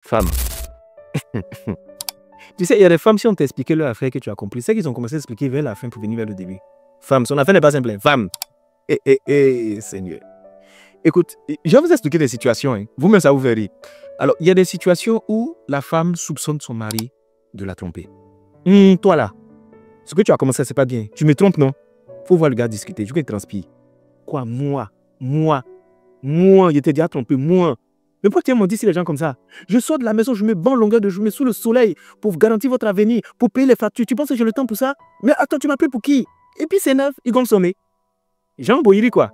Femme. Tu sais, il y a des femmes, si on t'expliquait leur affaire que tu as compris, c'est qu'ils ont commencé à expliquer vers la fin pour venir vers le début. Femme, son affaire n'est pas simple. Femme. Seigneur. Écoute, je vais vous expliquer des situations. Hein. Vous-même, ça vous verrez. Alors, il y a des situations où la femme soupçonne son mari de la tromper. Toi là, ce que tu as commencé, c'est pas bien. Tu me trompes, non? Faut voir le gars discuter. Je veux qu'il transpire. Quoi, moi, je t'ai déjà trompé, moi. Mais pourquoi tu m'as dit si les gens comme ça? Je sors de la maison, je me bats en longueur de journée sous le soleil pour garantir votre avenir, pour payer les factures. Tu penses que j'ai le temps pour ça? Mais attends, tu m'appelles pour qui? Et puis c'est neuf, il gonfle son nez. Jean Boyiri, quoi.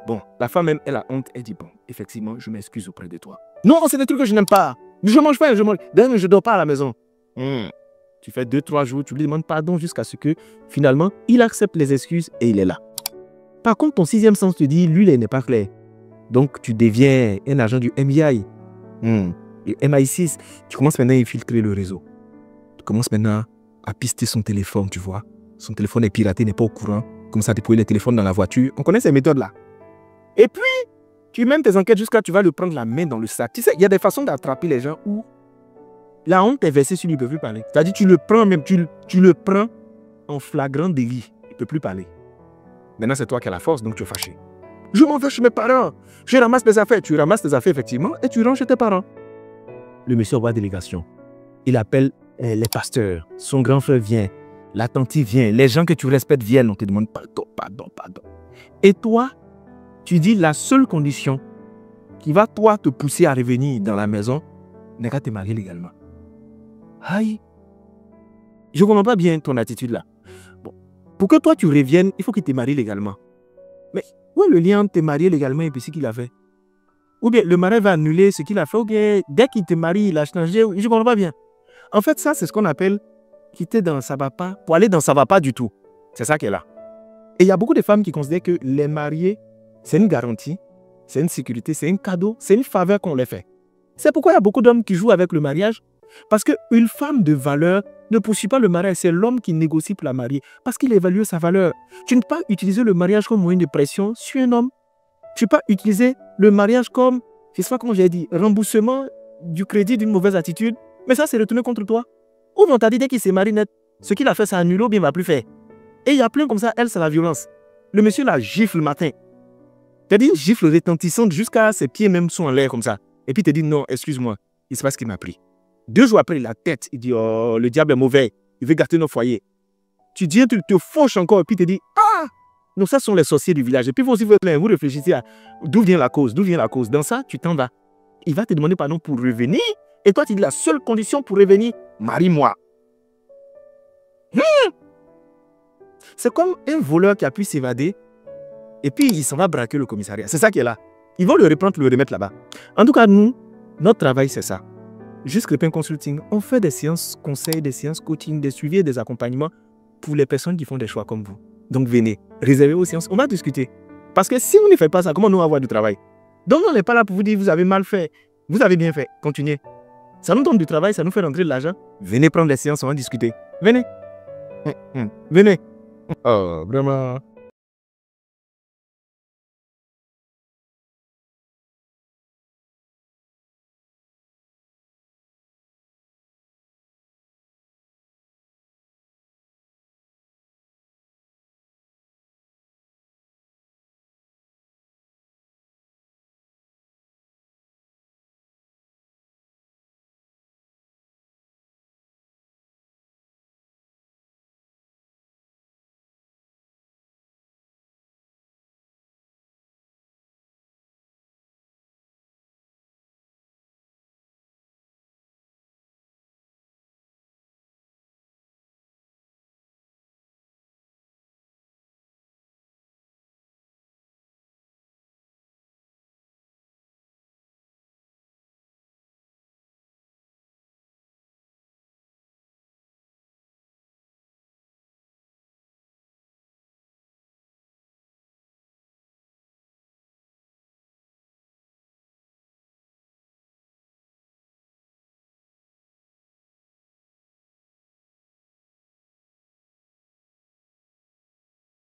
Bon, la femme même, elle a honte. Elle dit, bon, effectivement, je m'excuse auprès de toi. Non, c'est des trucs que je n'aime pas. Je mange pas, je mange. D'ailleurs, je dors pas à la maison. Tu fais 2-3 jours, tu lui demandes pardon jusqu'à ce que, finalement, il accepte les excuses et il est là. Par contre, ton sixième sens te dit, lui, il n'est pas clair. Donc, tu deviens un agent du MI. Le MI6, tu commences maintenant à infiltrer le réseau. Tu commences maintenant à pister son téléphone, tu vois. Son téléphone est piraté, n'est pas au courant. Comme ça, tu déployer le téléphone dans la voiture. On connaît ces méthodes-là. Et puis, tu mènes tes enquêtes jusqu'à tu vas le prendre la main dans le sac. Tu sais, il y a des façons d'attraper les gens où la honte est versée sur lui, il ne peut plus parler. C'est-à-dire, tu le prends même, tu le prends en flagrant délit. Il ne peut plus parler. Maintenant, c'est toi qui as la force, donc tu es fâché. Je m'en vais chez mes parents. Je ramasse mes affaires. Tu ramasses tes affaires, effectivement, et tu rentres chez tes parents. Le monsieur envoie délégation. Il appelle les pasteurs. Son grand frère vient. La tante vient. Les gens que tu respectes viennent. On te demande pardon. Et toi, tu dis la seule condition qui va, toi, te pousser à revenir dans la maison n'est qu'à te marier légalement. Aïe. Je ne comprends pas bien ton attitude là. Bon, pour que toi, tu reviennes, il faut qu'il te marie légalement. Mais où est le lien entre te marier légalement et puis ce qu'il a fait? Ou bien le mari va annuler ce qu'il a fait, ou bien dès qu'il te marie, il a changé. Je ne comprends pas bien. En fait, ça, c'est ce qu'on appelle quitter dans ça va pas pour aller dans ça va pas du tout. C'est ça qui est là. Et il y a beaucoup de femmes qui considèrent que les mariés, c'est une garantie, c'est une sécurité, c'est un cadeau, c'est une faveur qu'on les fait. C'est pourquoi il y a beaucoup d'hommes qui jouent avec le mariage. Parce qu'une femme de valeur ne poursuit pas le mariage, c'est l'homme qui négocie pour la marier. Parce qu'il évalue sa valeur. Tu ne peux pas utiliser le mariage comme moyen de pression sur un homme. Tu ne peux pas utiliser le mariage comme, je sais pas comment j'ai dit, remboursement du crédit d'une mauvaise attitude. Mais ça, c'est retourné contre toi. Ou on t'a dit dès qu'il s'est marié net, ce qu'il a fait, ça annule ou bien il ne va plus faire. Et il y a plein comme ça, elle, c'est la violence. Le monsieur la gifle le matin. Tu as dit une gifle retentissante jusqu'à ses pieds même sont en l'air comme ça. Et puis il te dit non, excuse-moi, il se passe ce qu'il m'a pris. 2 jours après, il a la tête, il dit oh, le diable est mauvais, il veut gâter nos foyers. Tu dis, tu te fauches encore et puis il te dit ah, non, ça sont les sorciers du village. Et puis vous aussi, vous réfléchissez à d'où vient la cause, Dans ça, tu t'en vas. Il va te demander pardon pour revenir. Et toi, tu dis la seule condition pour revenir, marie-moi. C'est comme un voleur qui a pu s'évader et puis il s'en va braquer le commissariat. C'est ça qui est là. Ils vont le reprendre, le remettre là-bas. En tout cas, nous, notre travail, c'est ça. Juste Crépin Consulting, on fait des séances conseils, des séances coaching, des suivis et des accompagnements pour les personnes qui font des choix comme vous. Donc venez, réservez vos séances, on va discuter. Parce que si vous ne faites pas ça, comment nous avoir du travail? Donc on n'est pas là pour vous dire vous avez mal fait, vous avez bien fait, continuez. Ça nous donne du travail, ça nous fait rentrer de l'argent. Venez prendre des séances, on va discuter. Venez. Venez. Oh, vraiment.